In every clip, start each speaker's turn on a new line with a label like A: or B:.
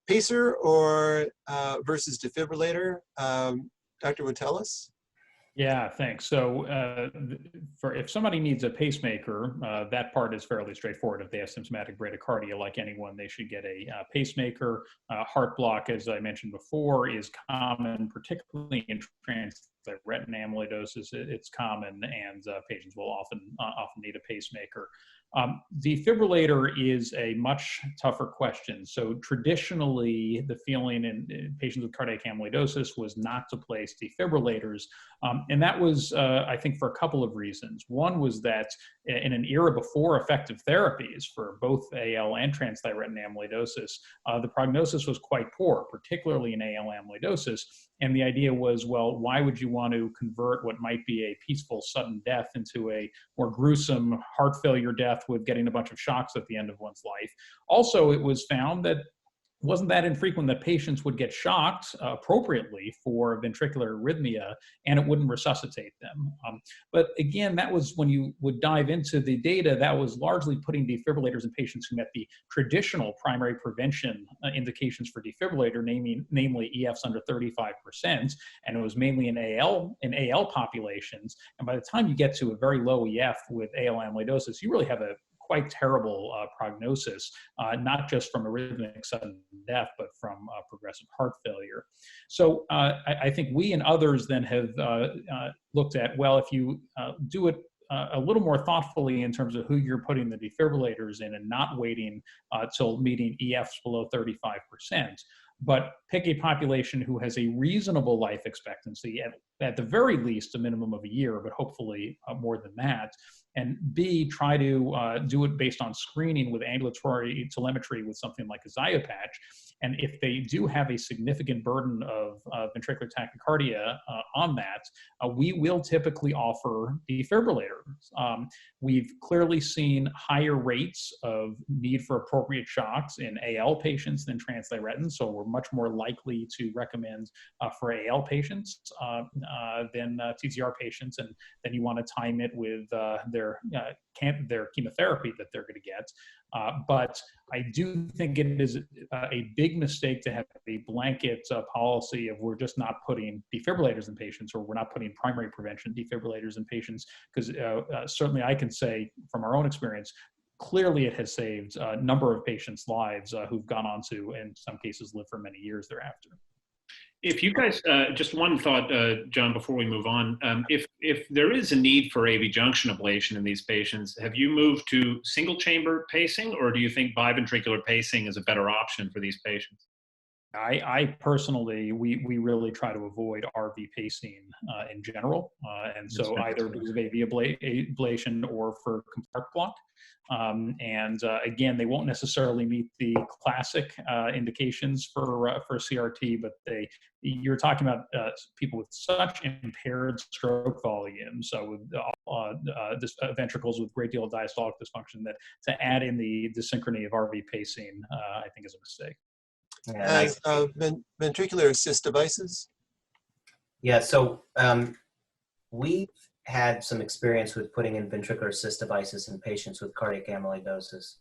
A: pacer or versus defibrillator? Dr. Witteles?
B: Yeah, thanks. So if somebody needs a pacemaker, that part is fairly straightforward. If they have symptomatic bradycardia, like anyone, they should get a pacemaker. Heart block, as I mentioned before, is common, particularly in transthyretin amyloidosis. It's common, and patients will often need a pacemaker. Defibrillator is a much tougher question. So traditionally, the feeling in patients with cardiac amyloidosis was not to place defibrillators. And that was, I think, for a couple of reasons. One was that in an era before effective therapies for both AL and transthyretin amyloidosis, the prognosis was quite poor, particularly in AL amyloidosis. And the idea was, well, why would you want to convert what might be a peaceful sudden death into a more gruesome heart failure death with getting a bunch of shocks at the end of one's life? Also, it was found that it wasn't that infrequent that patients would get shocked appropriately for ventricular arrhythmia, and it wouldn't resuscitate them. But again, that was when you would dive into the data, that was largely putting defibrillators in patients who met the traditional primary prevention indications for defibrillator, namely EFs under 35%, and it was mainly in AL populations. And by the time you get to a very low EF with AL amyloidosis, you really have a quite terrible prognosis, not just from arrhythmic sudden death, but from progressive heart failure. So I think we and others then have looked at, well, if you do it a little more thoughtfully in terms of who you're putting the defibrillators in and not waiting till meeting EFs below 35%, but pick a population who has a reasonable life expectancy, at the very least a minimum of a year, but hopefully more than that. And B, try to do it based on screening with ambulatory telemetry with something like a Ziopatch. And if they do have a significant burden of ventricular tachycardia on that, we will typically offer defibrillators. We've clearly seen higher rates of need for appropriate shocks in AL patients than transthyretin, so we're much more likely to recommend for AL patients than TTR patients, and then you want to time it with their chemotherapy that they're going to get. But I do think it is a big mistake to have a blanket policy of we're just not putting defibrillators in patients, or we're not putting primary prevention defibrillators in patients, because certainly I can say from our own experience, clearly it has saved a number of patients' lives who've gone on to, in some cases, live for many years thereafter.
C: If you guys, just one thought, John, before we move on, if there is a need for AV junction ablation in these patients, have you moved to single chamber pacing, or do you think biventricular pacing is a better option for these patients?
B: I personally, we really try to avoid RV pacing in general. And so either because of AV ablation or for compartment block. Again, they won't necessarily meet the classic indications for CRT, but you're talking about people with such impaired stroke volume, so with ventricles with great deal of diastolic dysfunction, that to add in the synchrony of RV pacing, I think is a mistake.
A: As ventricular assist devices?
D: Yeah, so we've had some experience with putting in ventricular assist devices in patients with cardiac amyloidosis.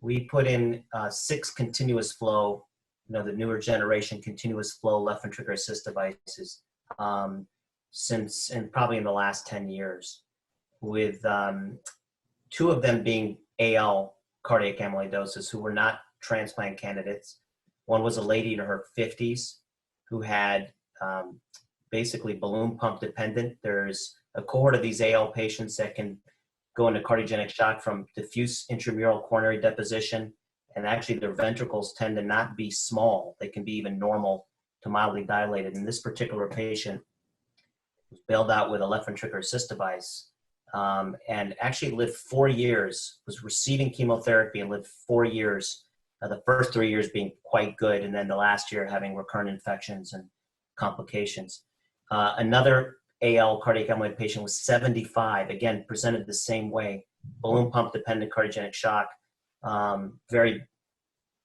D: We put in 6 continuous flow, the newer generation continuous flow left ventricular assist devices since, and probably in the last 10 years, with 2 of them being AL cardiac amyloidosis who were not transplant candidates. One was a lady in her 50s who had basically balloon pump dependent. There's a cohort of these AL patients that can go into cardiogenic shock from diffuse intramural coronary deposition, and actually their ventricles tend to not be small. They can be even normal to mildly dilated. And this particular patient was bailed out with a left ventricular assist device and actually lived 4 years, was receiving chemotherapy and lived 4 years. The first 3 years being quite good, and then the last year having recurrent infections and complications. Another AL cardiac amyloid patient was 75, again, presented the same way, balloon pump dependent cardiogenic shock, very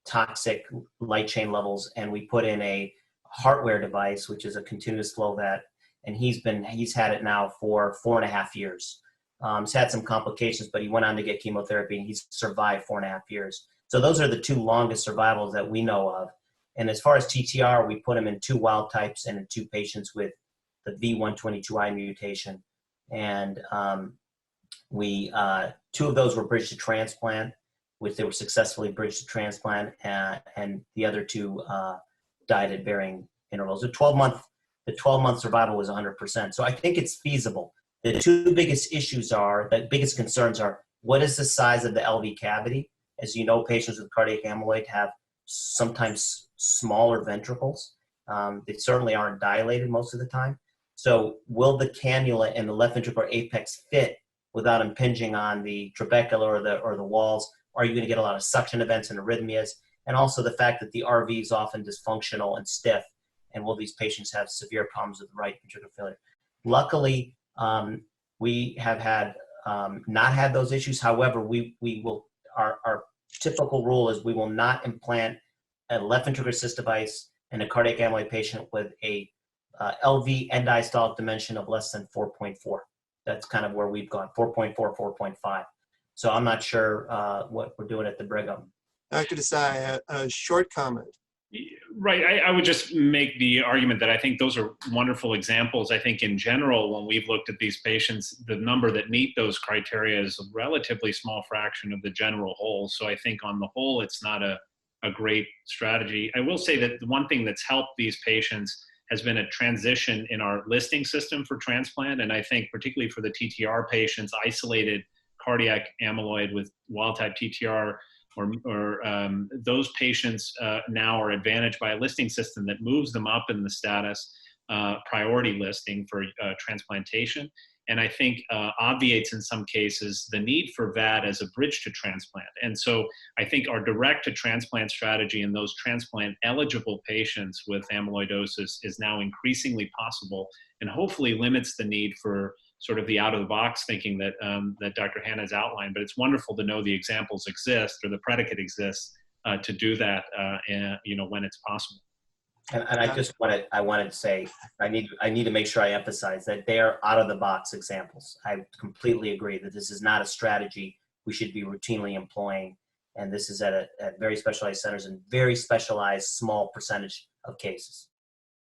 D: toxic light chain levels, and we put in a Heartware device, which is a continuous flow vet, and he's had it now for 4.5 years. He's had some complications, but he went on to get chemotherapy, and he's survived 4.5 years. So those are the 2 longest survivals that we know of. And as far as TTR, we put them in 2 wild types and in 2 patients with the V122I mutation. And 2 of those were bridged to transplant, which they were successfully bridged to transplant, and the other 2 died at varying intervals. The 12-month survival was 100%. So I think it's feasible. The 2 biggest biggest concerns are, what is the size of the LV cavity? As you know, patients with cardiac amyloid have sometimes smaller ventricles. They certainly aren't dilated most of the time. So will the cannula in the left ventricular apex fit without impinging on the trabecular or the walls? Are you going to get a lot of suction events and arrhythmias? And also the fact that the RV is often dysfunctional and stiff, and will these patients have severe problems with right ventricular failure? Luckily, we have had not had those issues. However, we will, our typical rule is we will not implant a left ventricular assist device in a cardiac amyloid patient with a LV end diastolic dimension of less than 4.4. That's kind of where we've gone, 4.4, 4.5. So I'm not sure what we're doing at the Brigham.
A: Dr. Desai, a short comment.
C: Right. I would just make the argument that I think those are wonderful examples. I think in general, when we've looked at these patients, the number that meet those criteria is a relatively small fraction of the general whole. So I think on the whole, it's not a great strategy. I will say that the one thing that's helped these patients has been a transition in our listing system for transplant. And I think particularly for the TTR patients, isolated cardiac amyloid with wild-type TTR, or those patients now are advantaged by a listing system that moves them up in the status priority listing for transplantation. And I think obviates in some cases the need for VAD as a bridge to transplant. And so I think our direct to transplant strategy in those transplant eligible patients with amyloidosis is now increasingly possible, and hopefully limits the need for sort of the out of the box thinking that that Dr. Hanna has outlined. But it's wonderful to know the examples exist, or the predicate exists to do that when it's possible.
D: And I wanted to say, I need to make sure I emphasize that they are out of the box examples. I completely agree that this is not a strategy we should be routinely employing. And this is at very specialized centers and very specialized small percentage of cases.